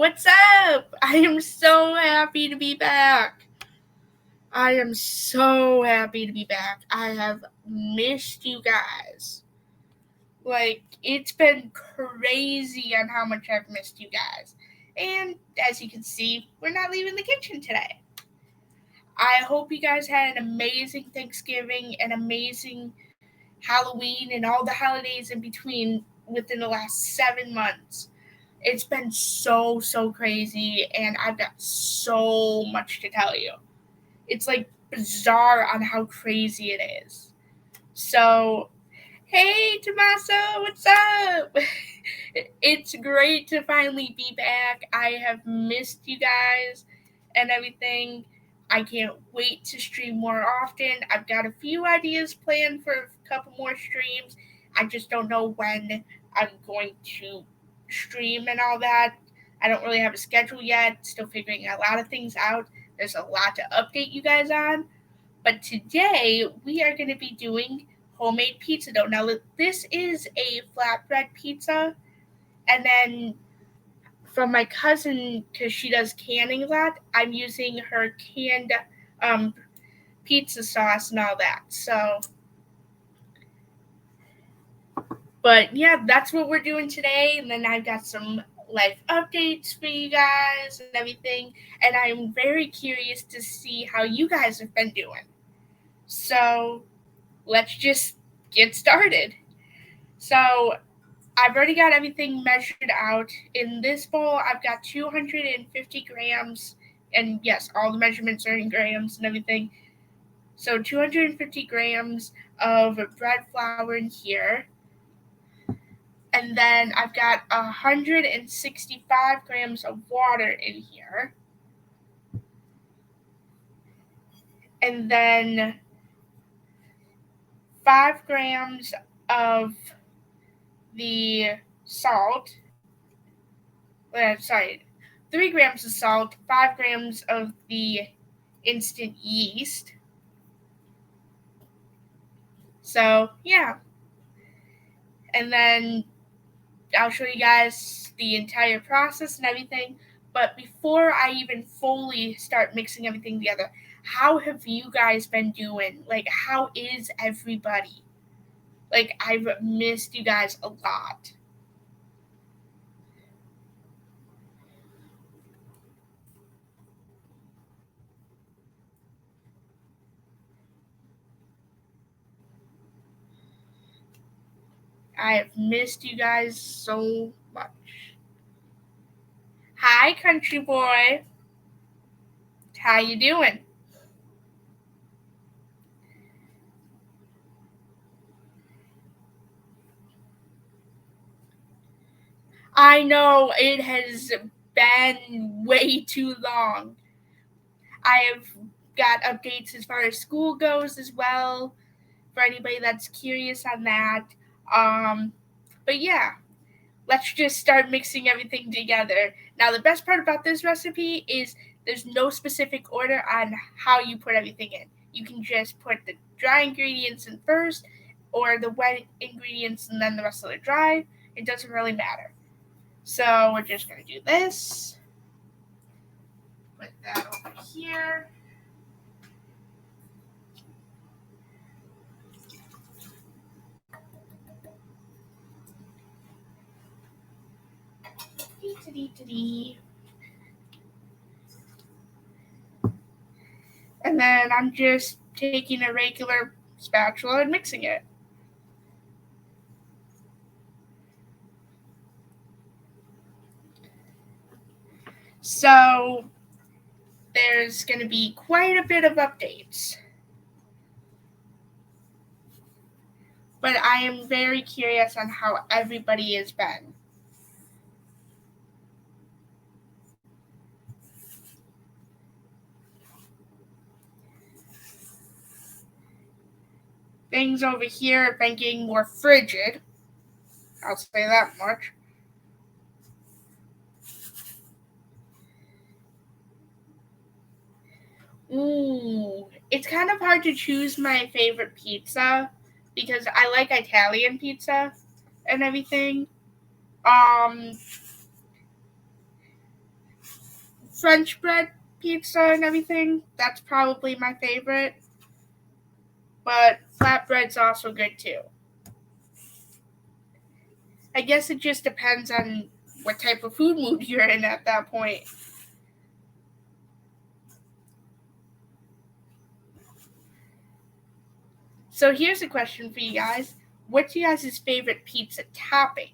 What's up? I am so happy to be back. I am so happy to be back. I have missed you guys. It's been crazy on how much I've missed you guys. And as you can see, we're not leaving the kitchen today. I hope you guys had an amazing Thanksgiving, an amazing Halloween, and all the holidays in between within the last 7 months. It's been so crazy, and I've got so much to tell you. It's bizarre on how crazy it is. So, hey Tommaso, what's up? It's great to finally be back. I have missed you guys and everything. I can't wait to stream more often. I've got a few ideas planned for a couple more streams. I just don't know when I'm going to stream and all that. I don't really have a schedule yet. Still figuring a lot of things out. There's a lot to update you guys on. But today we are going to be doing homemade pizza dough. Now, this is a flatbread pizza. And then from my cousin, because she does canning a lot, I'm using her canned pizza sauce and all that. But yeah, that's what we're doing today. And then I've got some life updates for you guys and everything. And I'm very curious to see how you guys have been doing. So let's just get started. So I've already got everything measured out. In this bowl, I've got 250 grams. And yes, all the measurements are in grams and everything. So 250 grams of bread flour in here. And then I've got 165 grams of water in here. And then 5 grams of the salt. 3 grams of salt, 5 grams of the instant yeast. So, yeah. And then I'll show you guys the entire process and everything. But before I even fully start mixing everything together, how have you guys been doing? How is everybody? I've missed you guys a lot. I have missed you guys so much. Hi, country boy. How you doing? I know it has been way too long. I have got updates as far as school goes as well, for anybody that's curious on that. But yeah, let's just start mixing everything together. Now, the best part about this recipe is there's no specific order on how you put everything in. You can just put the dry ingredients in first, or the wet ingredients and then the rest of the dry. It doesn't really matter. So we're just going to do this. Put that over here. And then I'm just taking a regular spatula and mixing it. So there's going to be quite a bit of updates. But I am very curious on how everybody has been. Things over here have been getting more frigid. I'll say that much. Ooh, it's kind of hard to choose my favorite pizza because I like Italian pizza and everything. French bread pizza and everything. That's probably my favorite. But flatbread's also good too. I guess it just depends on what type of food mood you're in at that point. So here's a question for you guys. What's your guys' favorite pizza topping?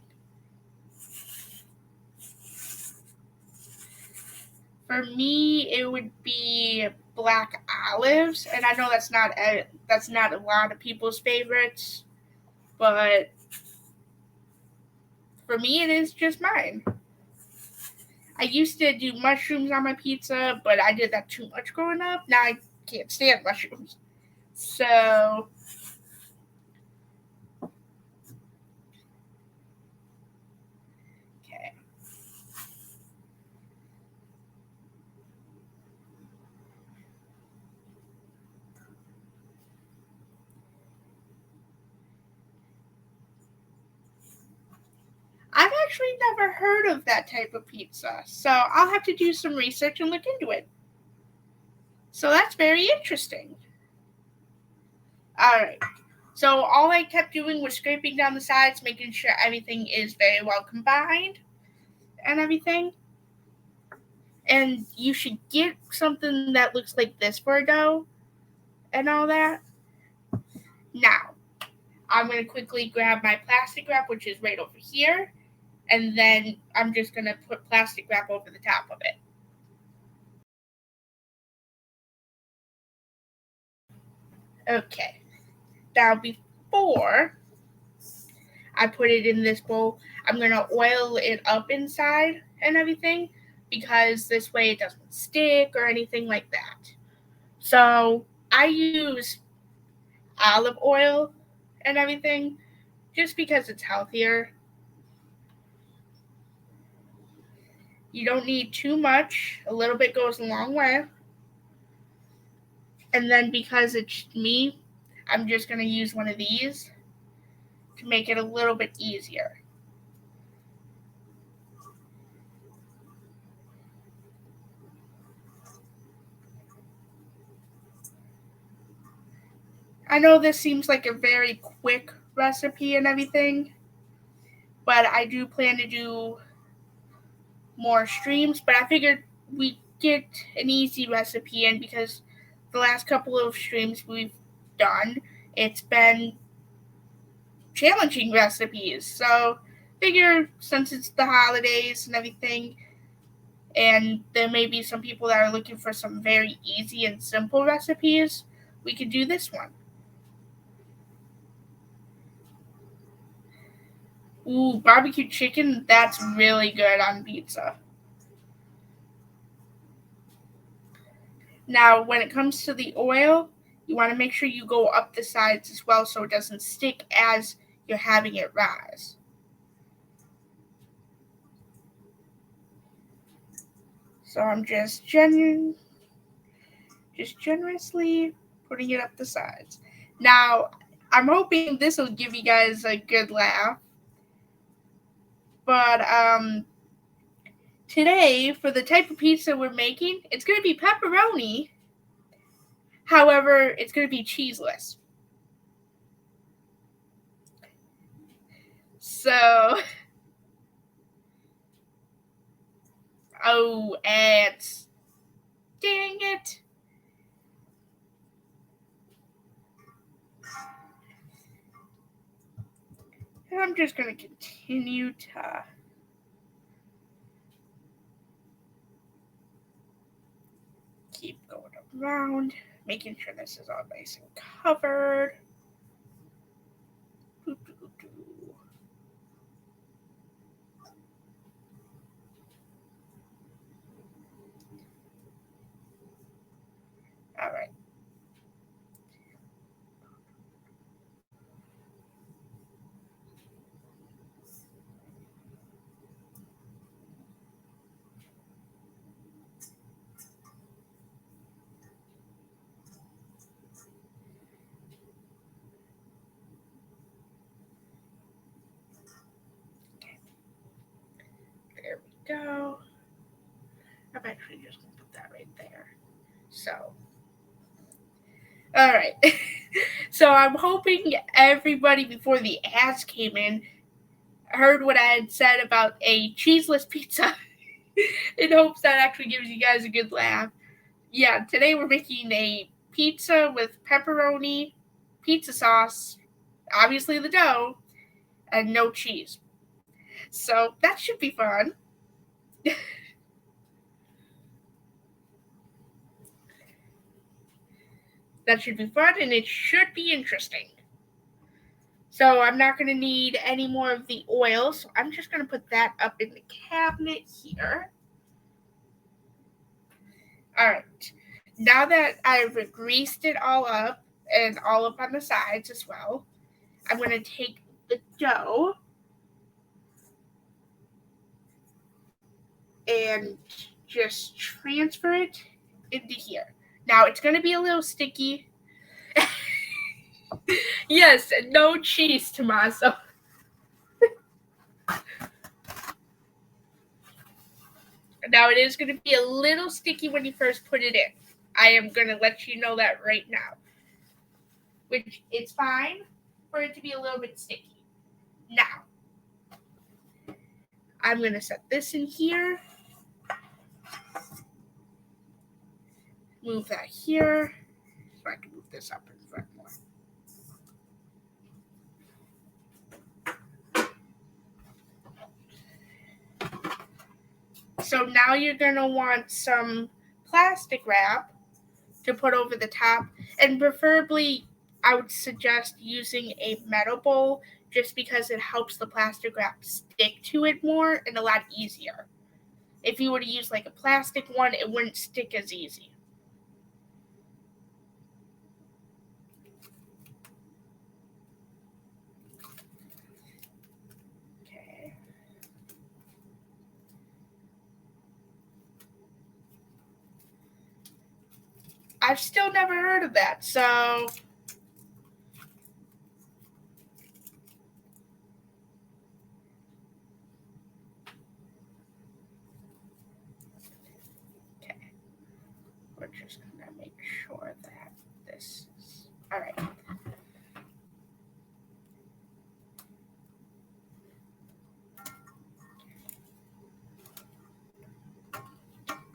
For me, it would be black olives, and I know that's not a lot of people's favorites, but for me, it is just mine. I used to do mushrooms on my pizza, but I did that too much growing up. Now I can't stand mushrooms. So, okay. I've actually never heard of that type of pizza, so I'll have to do some research and look into it. So that's very interesting. Alright. So all I kept doing was scraping down the sides, making sure everything is very well combined and everything. And you should get something that looks like this for a dough and all that. Now, I'm going to quickly grab my plastic wrap, which is right over here, and then I'm just going to put plastic wrap over the top of it. Okay. Now, before I put it in this bowl, I'm going to oil it up inside and everything because this way it doesn't stick or anything like that. So I use olive oil and everything just because it's healthier. You don't need too much. A little bit goes a long way. And then because it's me, I'm just going to use one of these to make it a little bit easier. I know this seems like a very quick recipe and everything, but I do plan to do more streams. But I figured we get an easy recipe in because the last couple of streams we've done, it's been challenging recipes. So figure since it's the holidays and everything, and there may be some people that are looking for some very easy and simple recipes, we could do this one. Ooh, barbecue chicken, that's really good on pizza. Now, when it comes to the oil, you want to make sure you go up the sides as well so it doesn't stick as you're having it rise. So I'm just generously putting it up the sides. Now, I'm hoping this will give you guys a good laugh. But today, for the type of pizza we're making, it's going to be pepperoni. However, it's going to be cheeseless. So, oh, ants. Dang it. And I'm just going to continue to keep going around, making sure this is all nice and covered. All right. There we go. Okay. actually just going to put that right there. So, all right. So I'm hoping everybody before the ads came in heard what I had said about a cheeseless pizza in hopes that actually gives you guys a good laugh. Yeah, today we're making a pizza with pepperoni, pizza sauce, obviously the dough, and no cheese. So that should be fun. That should be fun, and it should be interesting. So I'm not going to need any more of the oil, so I'm just going to put that up in the cabinet here. All right. Now that I've greased it all up and all up on the sides as well, I'm going to take the dough and just transfer it into here. Now it's going to be a little sticky. Yes, no cheese, Tommaso. Now it is going to be a little sticky when you first put it in. I am going to let you know that right now. Which it's fine for it to be a little bit sticky. Now, I'm going to set this in here. Move that here. So I can move this up in front more. So now you're going to want some plastic wrap to put over the top. And preferably, I would suggest using a metal bowl just because it helps the plastic wrap stick to it more and a lot easier. If you were to use like a plastic one, it wouldn't stick as easy. Okay. I've still never heard of that, so we're just going to make sure that this is all right.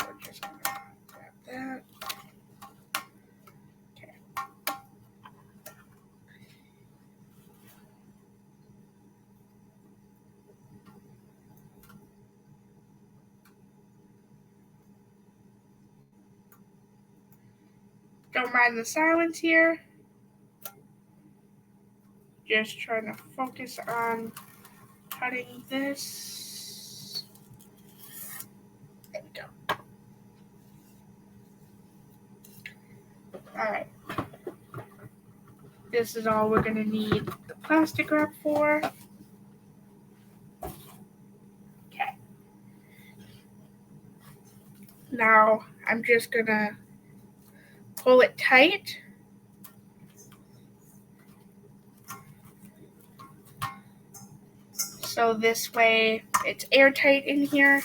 We're just going to grab that. Okay. Don't mind the silence here. Just trying to focus on cutting this. There we go. Alright. This is all we're going to need the plastic wrap for. Okay. Now I'm just going to pull it tight. So this way it's airtight in here.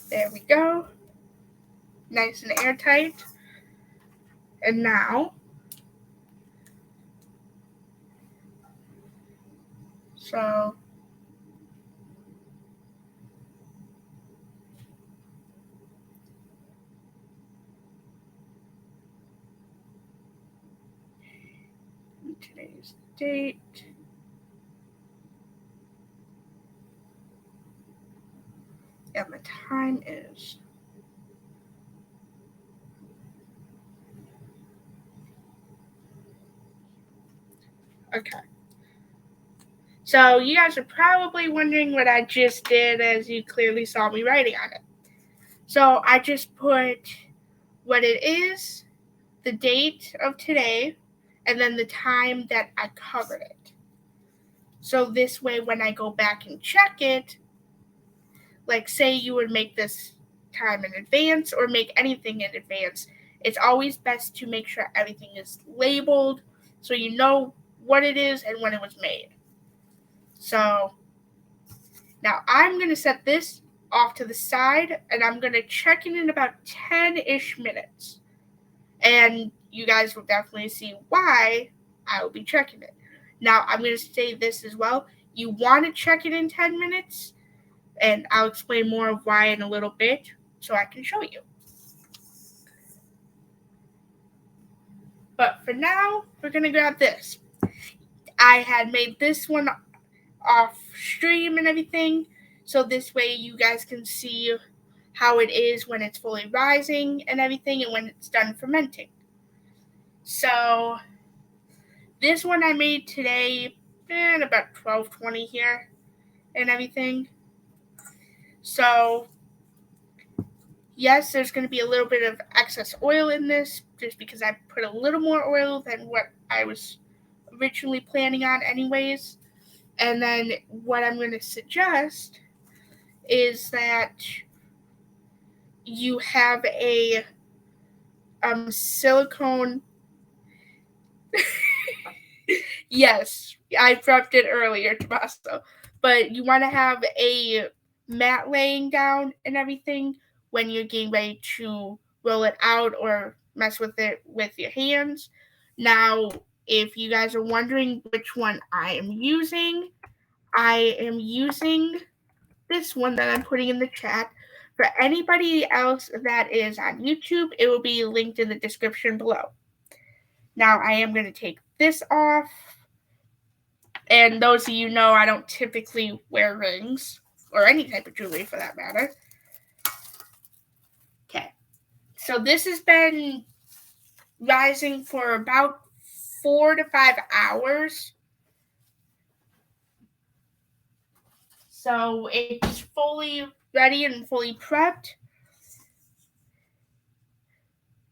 There we go. Nice and airtight. And now, so today's date. And the time is okay. So you guys are probably wondering what I just did, as you clearly saw me writing on it. So I just put what it is, the date of today, and then the time that I covered it. So this way, when I go back and check it, like say you would make this time in advance or make anything in advance, it's always best to make sure everything is labeled so you know what it is and when it was made. So now I'm going to set this off to the side and I'm going to check in about 10-ish minutes. And you guys will definitely see why I will be checking it. Now I'm going to say this as well. You want to check it in 10 minutes, and I'll explain more of why in a little bit so I can show you. But for now, we're going to grab this. I had made this one off stream and everything, so this way you guys can see how it is when it's fully rising and everything and when it's done fermenting. So this one I made today at about 12:20 here and everything. So yes, there's going to be a little bit of excess oil in this just because I put a little more oil than what I was originally planning on anyways. And then what I'm going to suggest is that you have a silicone. Yes, I prepped it earlier, Tommaso. But you want to have a mat laying down and everything when you're getting ready to roll it out or mess with it with your hands. Now, if you guys are wondering which one I am using this one that I'm putting in the chat. For anybody else that is on YouTube, it will be linked in the description below. Now I am going to take this off. And those of you know I don't typically wear rings or any type of jewelry for that matter. Okay. So this has been rising for about 4 to 5 hours. So it's fully ready and fully prepped.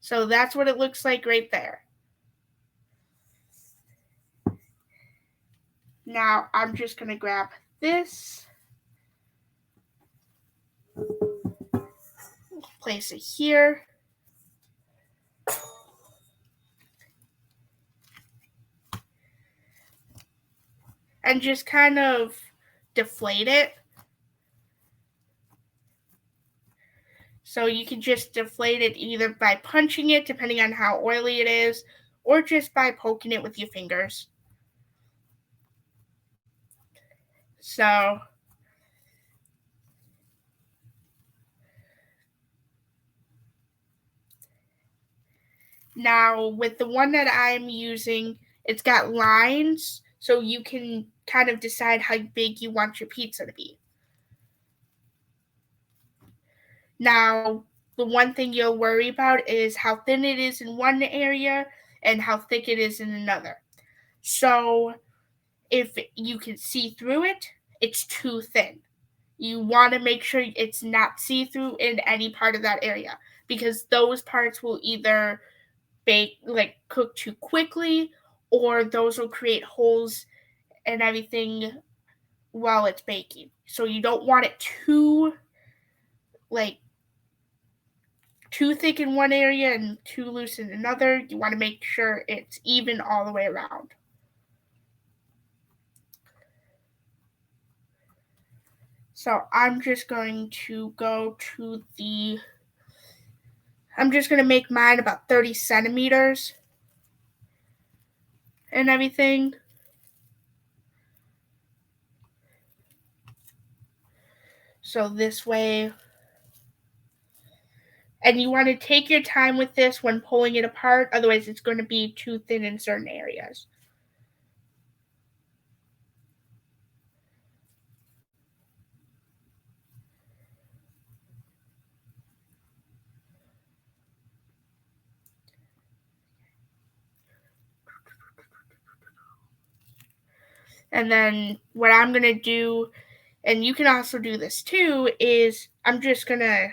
So that's what it looks like right there. Now I'm just going to grab this, place it here, and just kind of deflate it. So you can just deflate it either by punching it, depending on how oily it is, or just by poking it with your fingers. So now with the one that I'm using, it's got lines, so you can kind of decide how big you want your pizza to be. Now, the one thing you'll worry about is how thin it is in one area and how thick it is in another. So if you can see through it, it's too thin. You want to make sure it's not see-through in any part of that area because those parts will either cook too quickly or those will create holes and everything while it's baking. So you don't want it too thick in one area and too loose in another. You want to make sure it's even all the way around. So I'm just going to make mine about 30 centimeters and everything. So this way, and you want to take your time with this when pulling it apart, otherwise it's going to be too thin in certain areas. And then what I'm going to do, and you can also do this too, is I'm just going to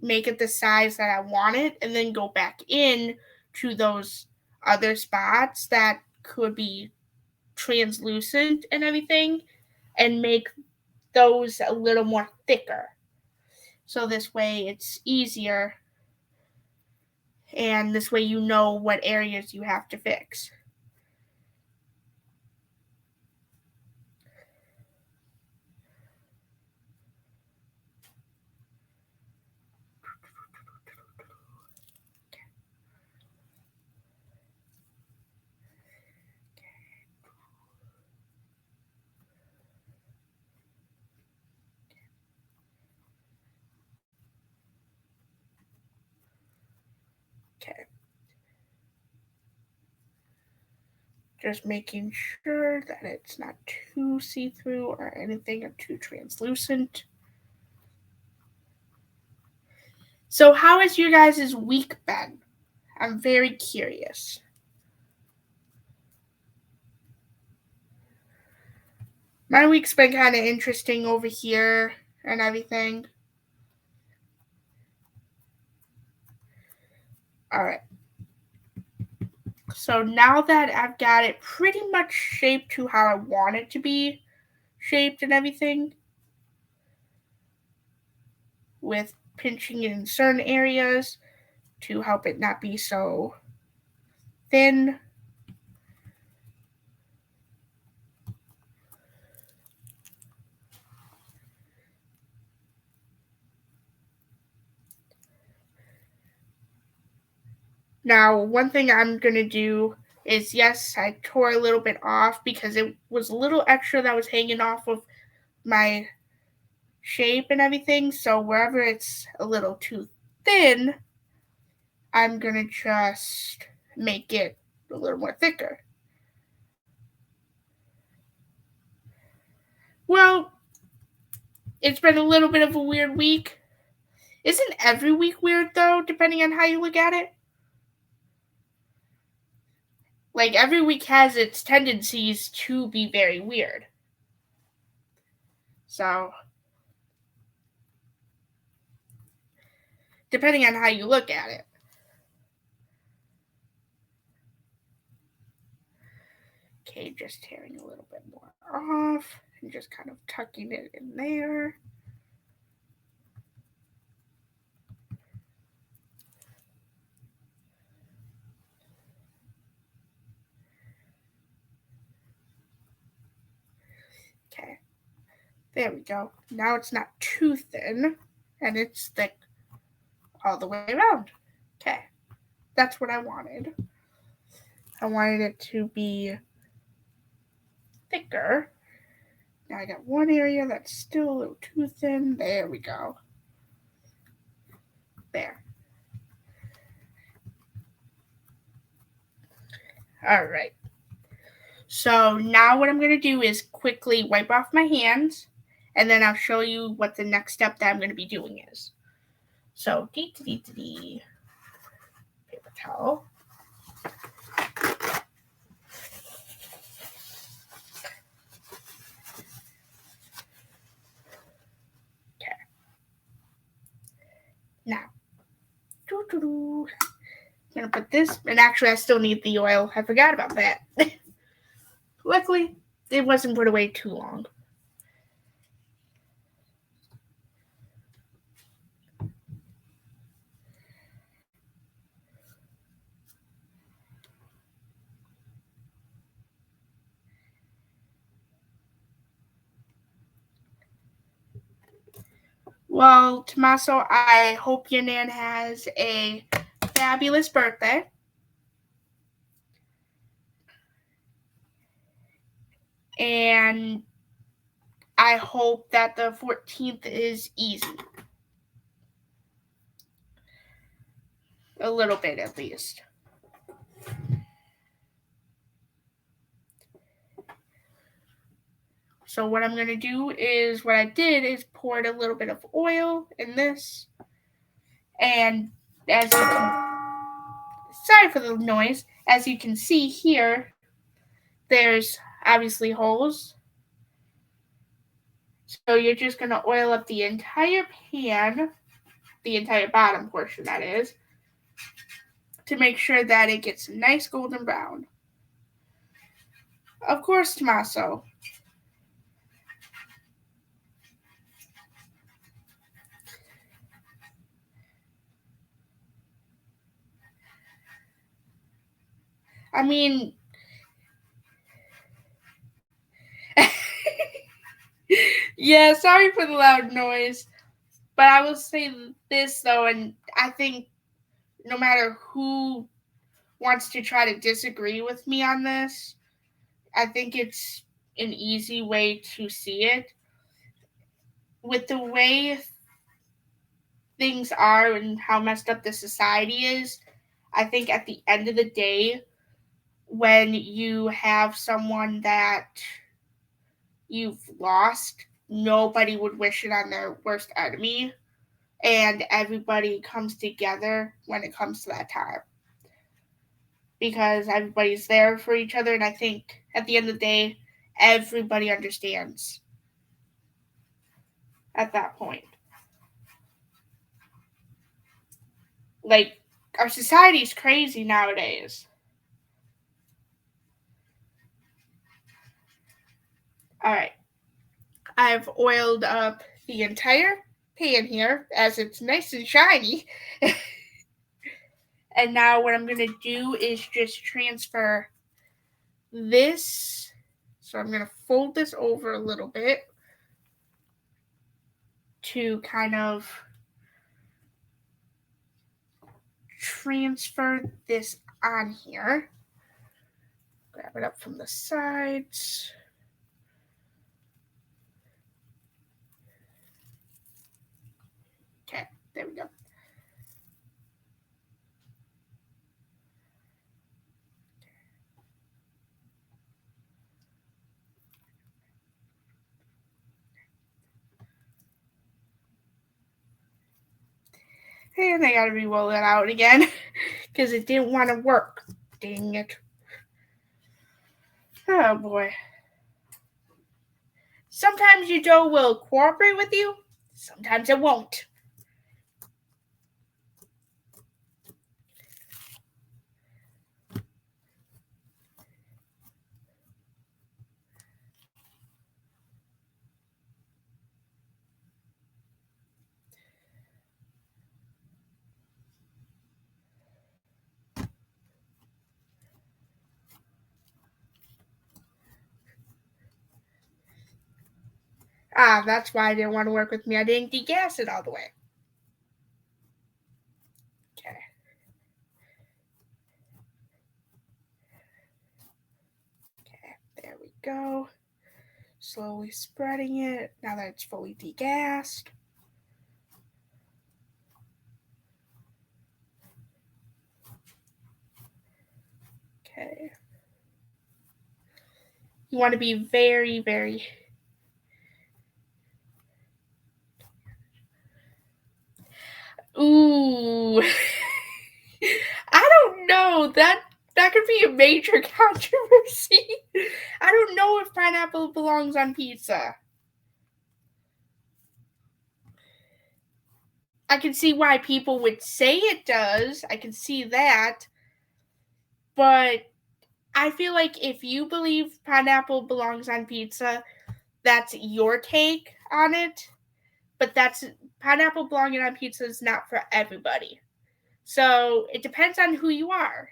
make it the size that I want it and then go back in to those other spots that could be translucent and everything and make those a little more thicker. So this way it's easier, and this way you know what areas you have to fix. Okay. Just making sure that it's not too see-through or anything or too translucent. So how has your guys' week been? I'm very curious. My week's been kind of interesting over here and everything. All right. So now that I've got it pretty much shaped to how I want it to be shaped and everything, with pinching it in certain areas to help it not be so thin. Now, one thing I'm going to do is, yes, I tore a little bit off because it was a little extra that was hanging off of my shape and everything. So wherever it's a little too thin, I'm going to just make it a little more thicker. Well, it's been a little bit of a weird week. Isn't every week weird, though, depending on how you look at it? Like, every week has its tendencies to be very weird. So, depending on how you look at it. Okay, just tearing a little bit more off and just kind of tucking it in there. Okay, there we go. Now it's not too thin and it's thick all the way around. Okay, that's what I wanted. I wanted it to be thicker. Now I got one area that's still a little too thin. There we go. There. All right. So now what I'm going to do is quickly wipe off my hands, and then I'll show you what the next step that I'm going to be doing is. So, paper towel. Okay. Now, I'm going to put this, and actually I still need the oil. I forgot about that. Luckily, it wasn't put away too long. Well, Tommaso, I hope your Nan has a fabulous birthday. And I hope that the 14th is easy. A little bit, at least. So what I'm going to do is, what I did is poured a little bit of oil in this. And as you can, sorry for the noise, as you can see here, there's obviously holes. So you're just going to oil up the entire pan, the entire bottom portion that is, to make sure that it gets nice golden brown. Of course, Tommaso. I mean, yeah, sorry for the loud noise. But I will say this, though, and I think no matter who wants to try to disagree with me on this, I think it's an easy way to see it. With the way things are and how messed up the society is, I think at the end of the day, when you have someone that you've lost, nobody would wish it on their worst enemy. And everybody comes together when it comes to that time. Because everybody's there for each other. And I think at the end of the day, everybody understands at that point. Like, our society's crazy nowadays. Alright. I've oiled up the entire pan here as it's nice and shiny. And now what I'm going to do is just transfer this. So I'm going to fold this over a little bit to kind of transfer this on here. Grab it up from the sides. Okay, there we go. And I gotta re-roll it out again because it didn't want to work. Dang it. Oh boy. Sometimes your dough will cooperate with you, sometimes it won't. Ah, that's why I didn't want to work with me. I didn't degas it all the way. Okay. Okay, there we go. Slowly spreading it now that it's fully degassed. Okay. You want to be very, very... Ooh. I don't know. That could be a major controversy. I don't know if pineapple belongs on pizza. I can see why people would say it does. I can see that. But I feel like if you believe pineapple belongs on pizza, that's your take on it. But that's pineapple belonging on pizza is not for everybody. So it depends on who you are.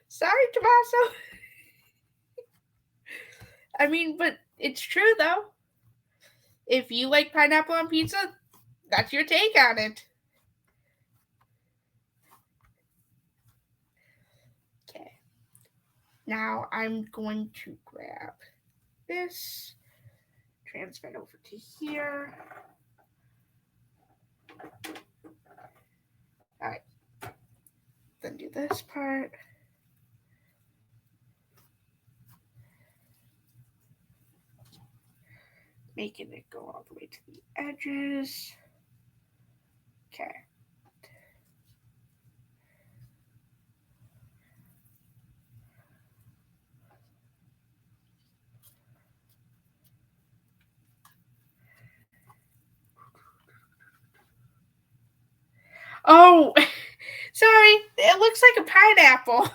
Sorry, Tommaso. I mean, but it's true though. If you like pineapple on pizza, that's your take on it. Okay. Now I'm going to grab this, transfer it over to here. Alright. Then do this part. making it go all the way to the edges. Okay. Oh, sorry. It looks like a pineapple.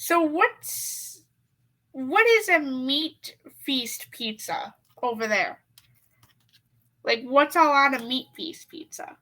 So what is a meat feast pizza over there? Like, what's all on a meat feast pizza?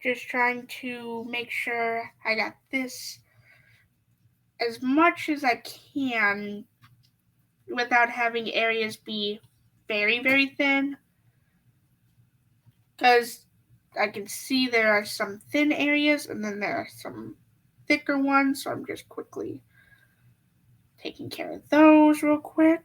Just trying to make sure I got this as much as I can without having areas be very, very thin. Because I can see there are some thin areas and then there are some thicker ones. So I'm just quickly taking care of those real quick.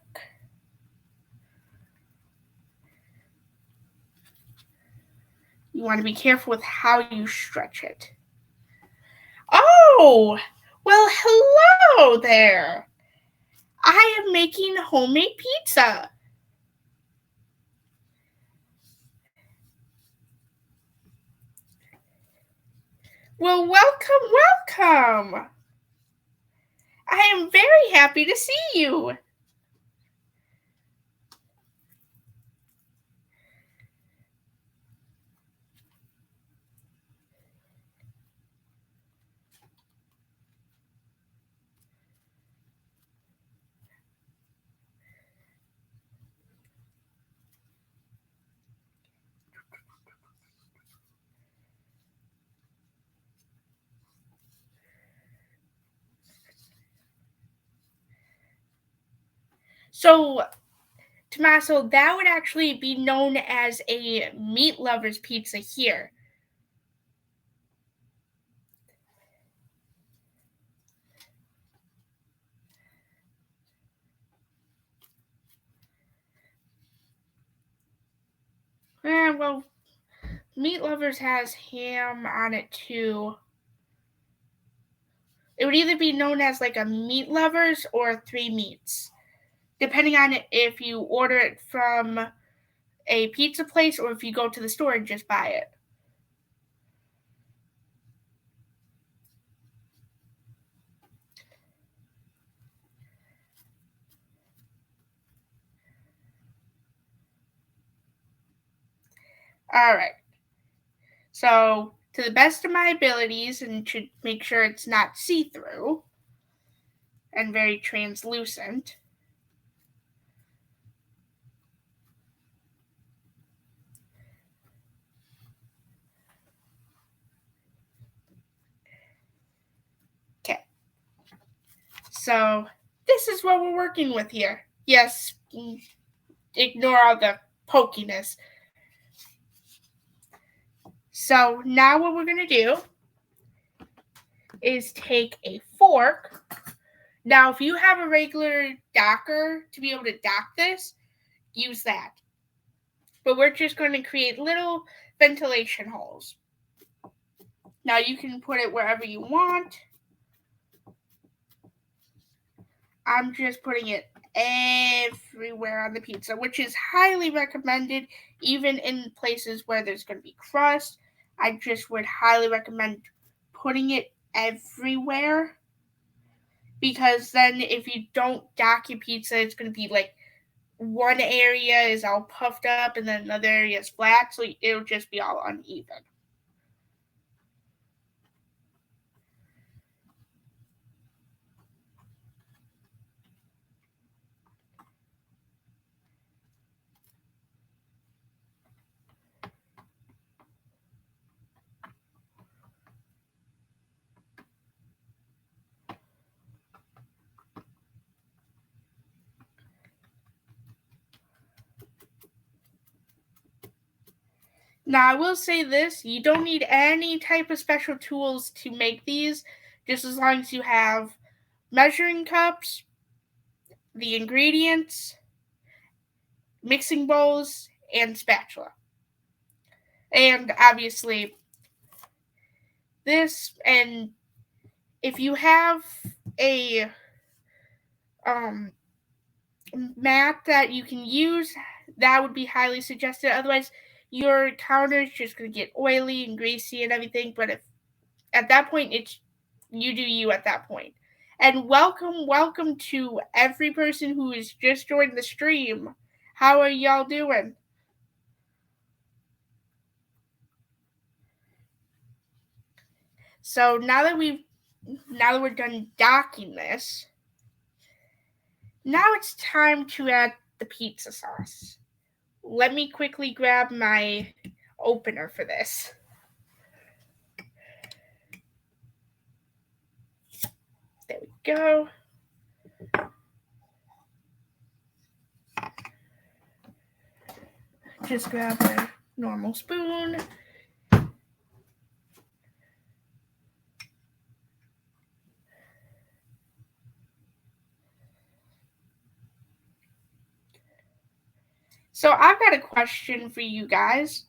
You want to be careful with how you stretch it. Oh, well, hello there. I am making homemade pizza. Well, welcome. I am very happy to see you. So, Tommaso, that would actually be known as a meat lover's pizza here. Well, meat lovers has ham on it too. It would either be known as like a meat lovers or three meats, depending on if you order it from a pizza place or if you go to the store and just buy it. All right. So, to the best of my abilities, and to make sure it's not see-through and very translucent, okay. So, this is what we're working with here. Yes, ignore all the pokiness. So, now what we're going to do is take a fork. Now, if you have a regular docker to be able to dock this, use that. But we're just going to create little ventilation holes. Now, you can put it wherever you want. I'm just putting it everywhere on the pizza, which is highly recommended even in places where there's going to be crust. I just would highly recommend putting it everywhere, because then if you don't dock your pizza, it's going to be like one area is all puffed up and then another area is flat, so it'll just be all uneven. Now, I will say this, you don't need any type of special tools to make these, just as long as you have measuring cups, the ingredients, mixing bowls, and spatula. And obviously, this, and if you have a mat that you can use, that would be highly suggested. Otherwise, your counter is just going to get oily and greasy and everything. But if at that point, it's you do you at that point. And welcome to every person who has just joined the stream. How are y'all doing? So now that we're done docking this, now it's time to add the pizza sauce. Let me quickly grab my opener for this. There we go. Just grab a normal spoon. So I've got a question for you guys.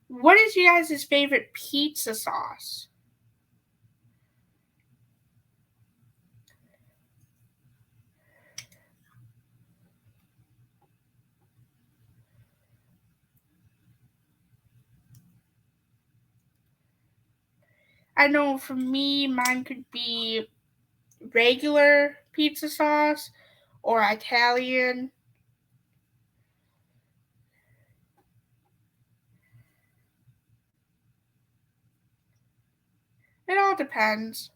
What is you guys' favorite pizza sauce? I know for me, mine could be regular pizza sauce or Italian. It all depends.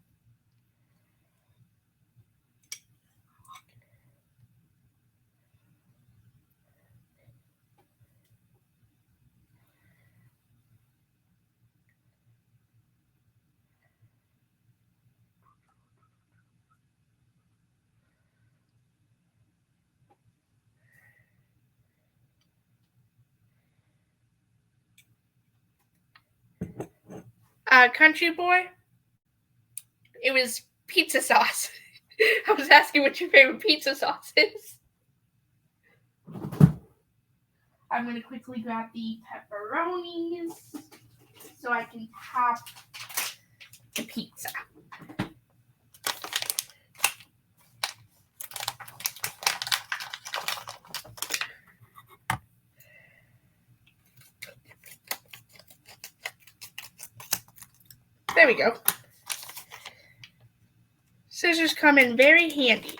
Country boy, it was pizza sauce. I was asking what your favorite pizza sauce is. I'm going to quickly grab the pepperonis so I can top the pizza. There we go. Scissors come in very handy.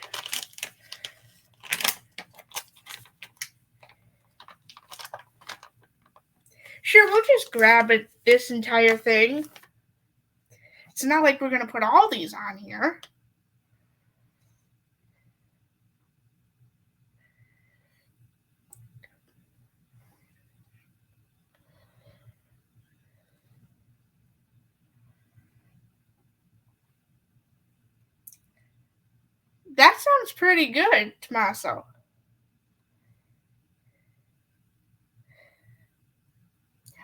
Sure, we'll just grab this entire thing. It's not like we're going to put all these on here. That sounds pretty good, Tommaso.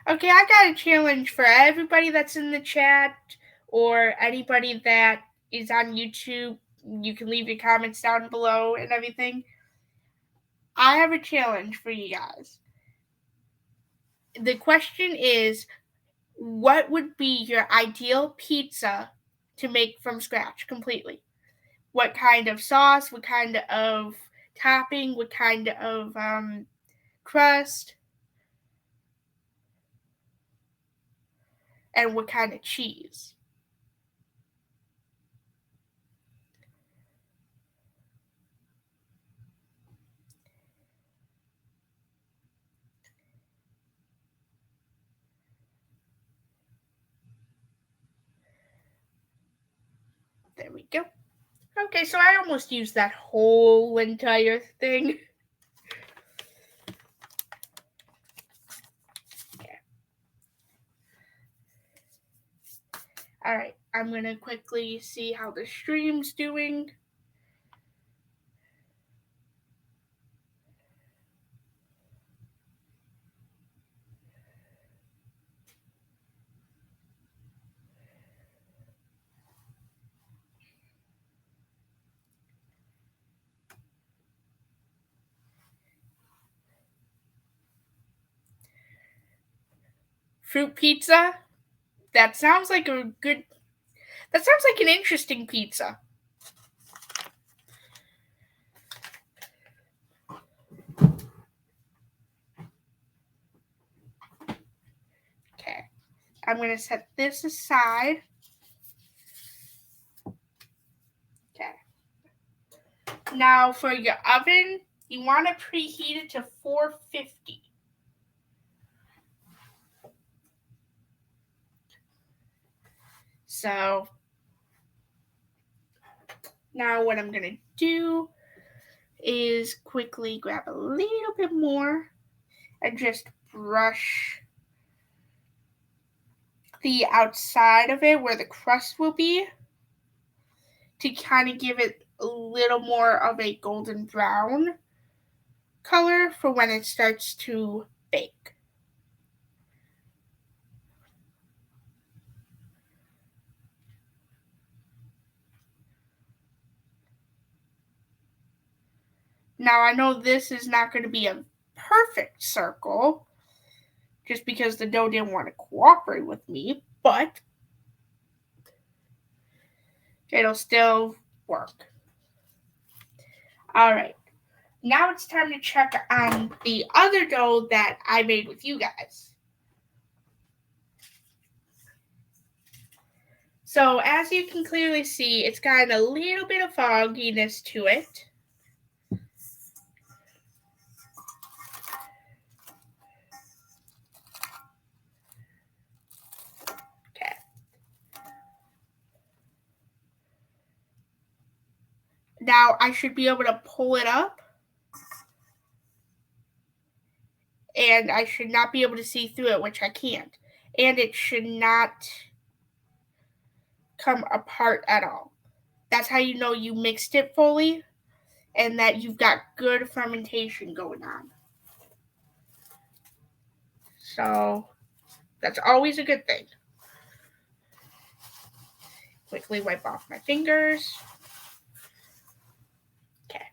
Okay, I got a challenge for everybody that's in the chat or anybody that is on YouTube. You can leave your comments down below and everything. I have a challenge for you guys. The question is, what would be your ideal pizza to make from scratch completely? What kind of sauce, what kind of topping, what kind of crust, and what kind of cheese. There we go. Okay, so I almost used that whole entire thing. Okay. Alright, I'm going to quickly see how the stream's doing. Fruit pizza? That sounds like an interesting pizza. Okay. I'm going to set this aside. Okay. Now for your oven, you want to preheat it to 450. So now what I'm going to do is quickly grab a little bit more and just brush the outside of it where the crust will be to kind of give it a little more of a golden brown color for when it starts to bake. Now I know this is not going to be a perfect circle just because the dough didn't want to cooperate with me, but it'll still work. All right. Now it's time to check on the other dough that I made with you guys. So as you can clearly see, it's got a little bit of fogginess to it. Okay. Now I should be able to pull it up. And I should not be able to see through it, which I can't. And it should not come apart at all. That's how you know you mixed it fully and that you've got good fermentation going on. So that's always a good thing. Quickly wipe off my fingers. Okay.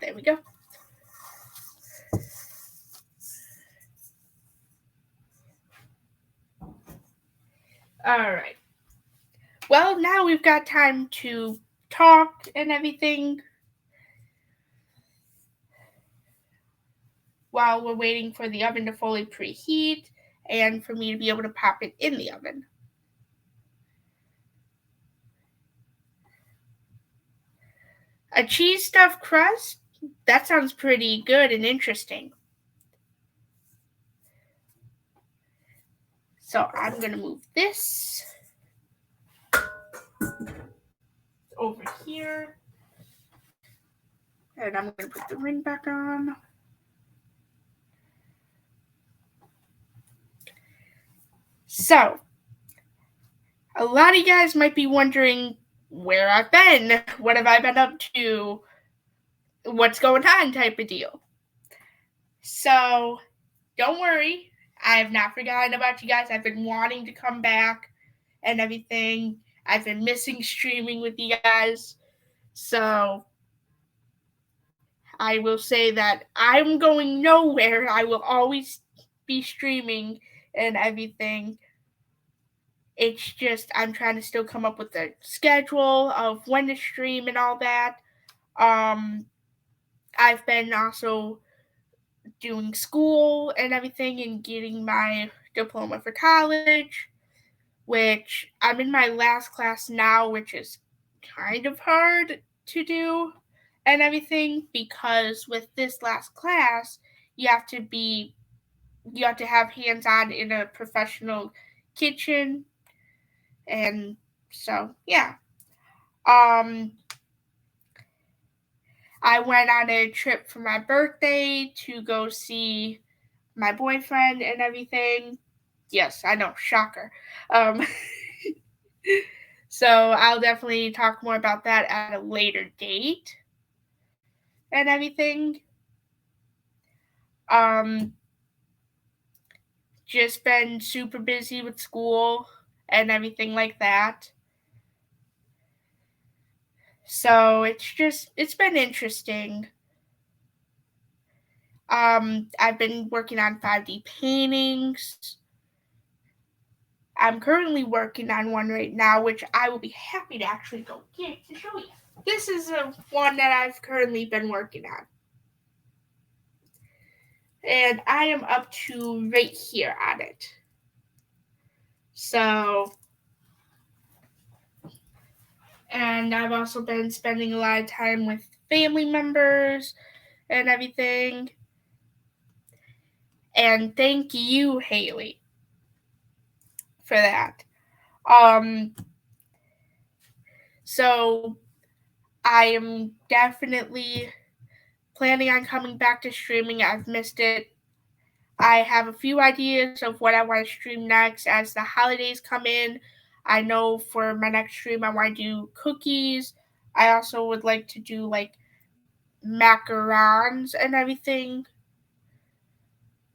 There we go. All right. Well, now we've got time to talk and everything while we're waiting for the oven to fully preheat and for me to be able to pop it in the oven. A cheese stuffed crust? That sounds pretty good and interesting. So I'm going to move this over here. And I'm going to put the ring back on. So, a lot of you guys might be wondering where I've been. What have I been up to? What's going on type of deal. So don't worry, I have not forgotten about you guys. I've been wanting to come back and everything. I've been missing streaming with you guys. So I will say that I'm going nowhere. I will always be streaming and everything. It's just I'm trying to still come up with the schedule of when to stream and all that. I've been also doing school and everything and getting my diploma for college, which I'm in my last class now, which is kind of hard to do and everything because with this last class, you have to be you have to have hands on in a professional kitchen and so yeah. Um I went on a trip for my birthday to go see my boyfriend and everything. Yes, I know, shocker. Um, so I'll definitely talk more about that at a later date and everything. Um, just been super busy with school and everything like that. So it's been interesting. I've been working on 5D paintings. I'm currently working on one right now, which I will be happy to actually go get to show you. This is one that I've currently been working on. And I am up to right here on it. So, and I've also been spending a lot of time with family members and everything. And thank you, Haley, for that. So I am definitely planning on coming back to streaming. I've missed it. I have a few ideas of what I want to stream next as the holidays come in. I know for my next stream I want to do cookies. I also would like to do like macarons and everything.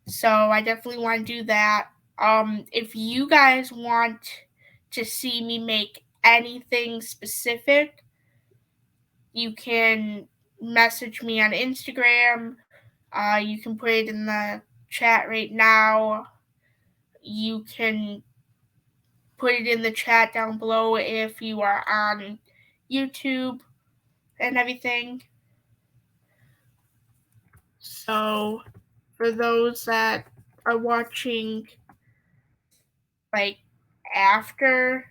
So I definitely want to do that. If you guys want to see me make anything specific, you can message me on Instagram. You can put it in the chat right now. You can put it in the chat down below if you are on YouTube and everything. So, for those that are watching like after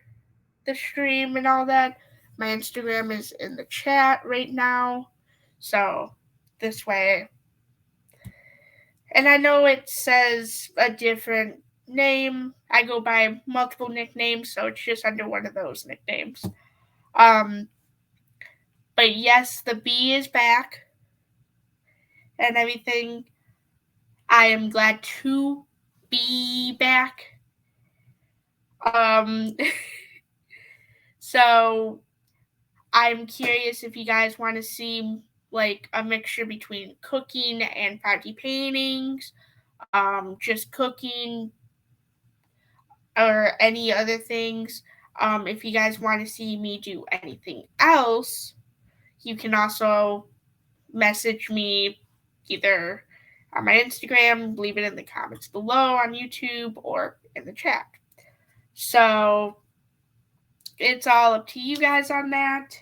the stream and all that, my Instagram is in the chat right now. So, this way. And I know it says a different name. I go by multiple nicknames, so it's just under one of those nicknames. But yes, the bee is back and everything. I am glad to be back. Um, so I'm curious if you guys want to see like a mixture between cooking and 5D paintings, just cooking or any other things. If you guys want to see me do anything else, you can also message me either on my Instagram, leave it in the comments below on YouTube or in the chat. So it's all up to you guys on that.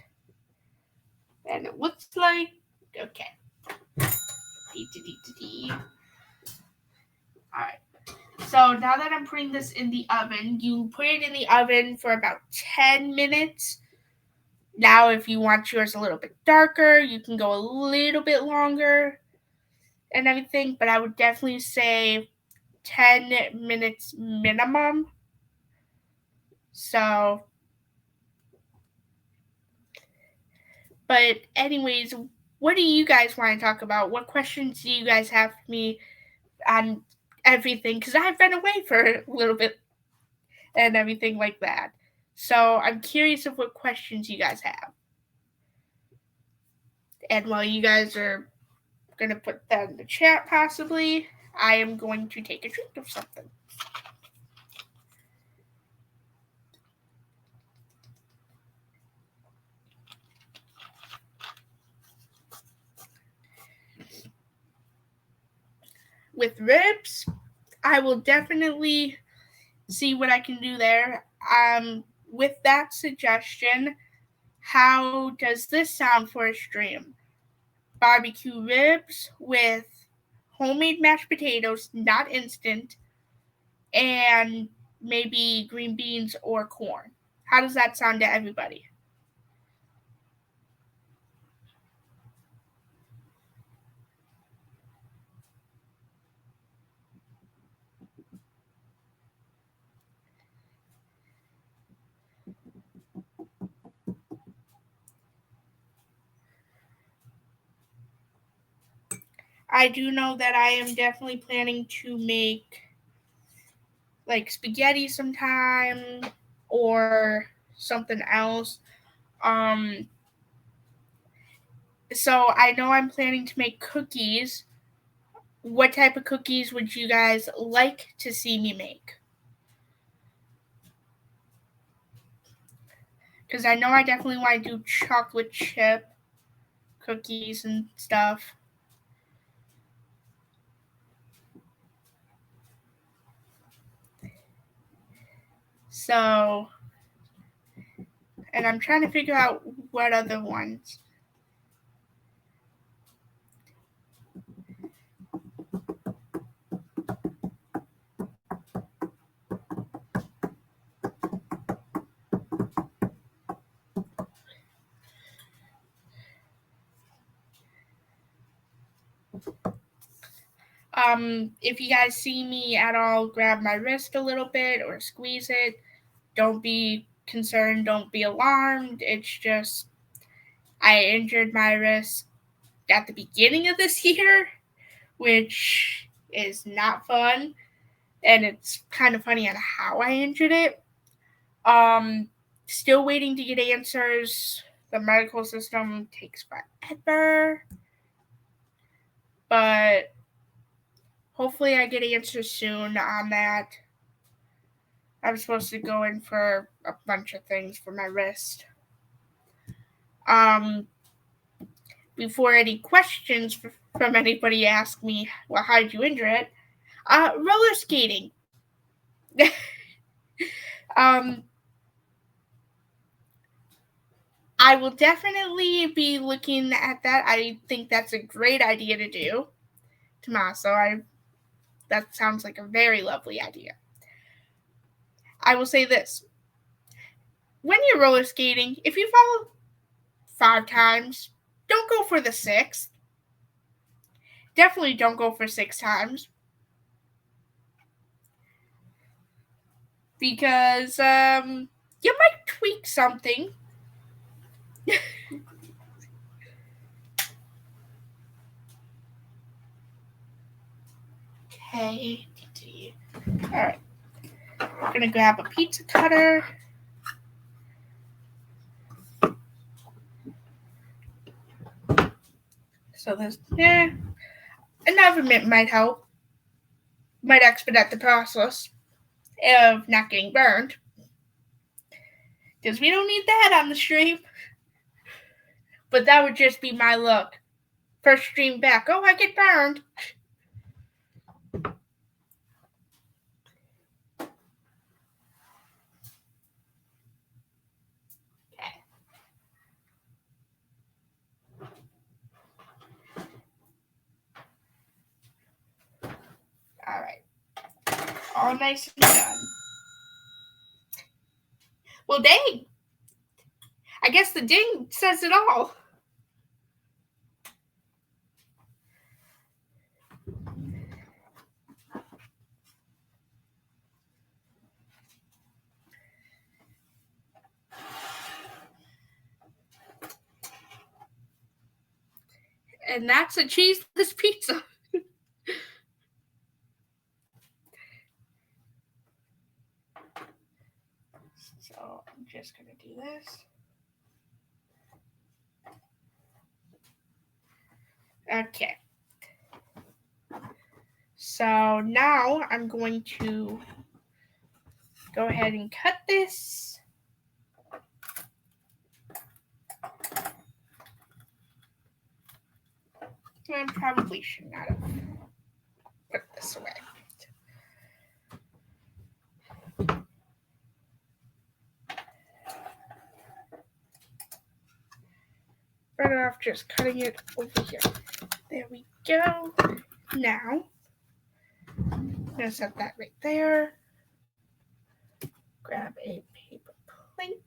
And it looks like okay. Alright. So now that I'm putting this in the oven, you put it in the oven for about 10 minutes. Now if you want yours a little bit darker, you can go a little bit longer and everything, but I would definitely say 10 minutes minimum. So, but anyways, what do you guys want to talk about? What questions do you guys have for me on everything? Because I've been away for a little bit and everything like that. So I'm curious of what questions you guys have. And while you guys are going to put that in the chat possibly. I am going to take a drink of something. With ribs, I will definitely see what I can do there. With that suggestion, how does this sound for a stream? Barbecue ribs with homemade mashed potatoes, not instant, and maybe green beans or corn. How does that sound to everybody? I do know that I am definitely planning to make like spaghetti sometime or something else. So I know I'm planning to make cookies. What type of cookies would you guys like to see me make? Because I know I definitely want to do chocolate chip cookies and stuff. So, and I'm trying to figure out what other ones. If you guys see me at all grab my wrist a little bit or squeeze it, don't be concerned, don't be alarmed. It's just I injured my wrist at the beginning of this year, which is not fun, and it's kind of funny on how I injured it. Still waiting to get answers. The medical system takes forever, but hopefully I get answers soon on that. I'm supposed to go in for a bunch of things for my wrist. Before any questions from anybody ask me, well, how did you injure it? Roller skating. I will definitely be looking at that. I think that's a great idea to do, Tommaso. That sounds like a very lovely idea. I will say this. When you're roller skating, if you fall 5 times, don't go for the 6th. Definitely don't go for 6 times. Because you might tweak something. Okay. Alright. I'm going to grab a pizza cutter. So this, another mint might help. Might expedite the process of not getting burned. Because we don't need that on the stream. But that would just be my luck. First stream back. Oh, I get burned. Alright. All nice and done. Well, dang. I guess the ding says it all. And that's a cheeseless pizza. So I'm just going to do this. Okay. So now I'm going to go ahead and cut this. I probably should not have put this away. Better off just cutting it over here. There we go. Now, I'm going to set that right there. Grab a paper plate.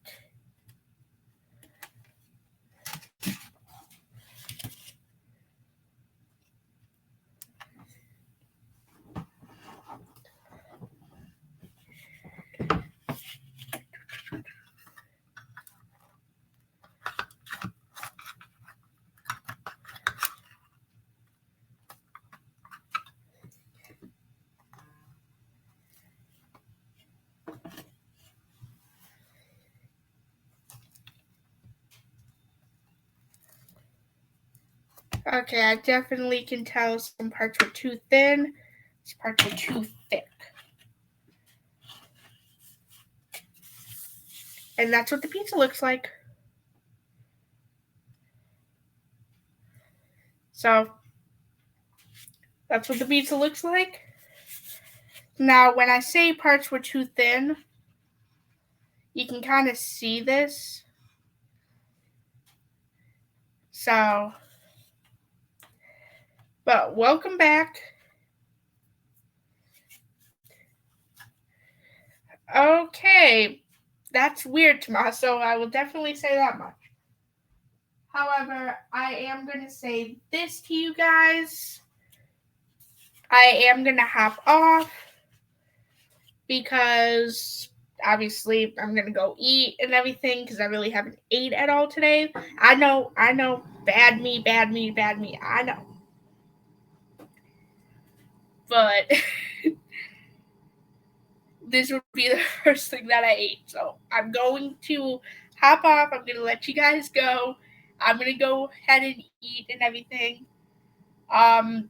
Okay, I definitely can tell some parts were too thin, some parts were too thick. And that's what the pizza looks like. So, that's what the pizza looks like. Now, when I say parts were too thin, you can kind of see this. So, but welcome back. Okay, that's weird, Tommaso. I will definitely say that much. However, I am going to say this to you guys. I am going to hop off because obviously I'm going to go eat and everything because I really haven't ate at all today. I know. Bad me. I know. But this would be the first thing that I ate. So I'm going to hop off. I'm going to let you guys go. I'm going to go ahead and eat and everything. I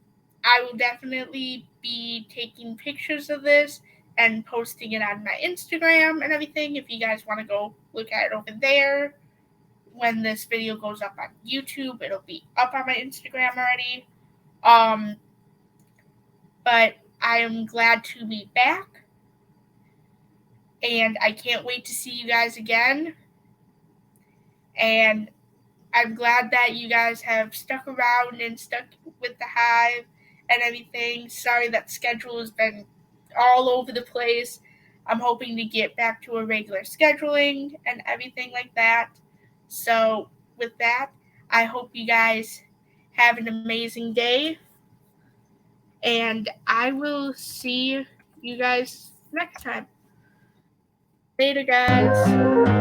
will definitely be taking pictures of this and posting it on my Instagram and everything. If you guys want to go look at it over there, when this video goes up on YouTube, it'll be up on my Instagram already. But I am glad to be back. And I can't wait to see you guys again. And I'm glad that you guys have stuck around and stuck with the Hive and everything. Sorry that schedule has been all over the place. I'm hoping to get back to a regular scheduling and everything like that. So with that, I hope you guys have an amazing day. And I will see you guys next time. Later, guys.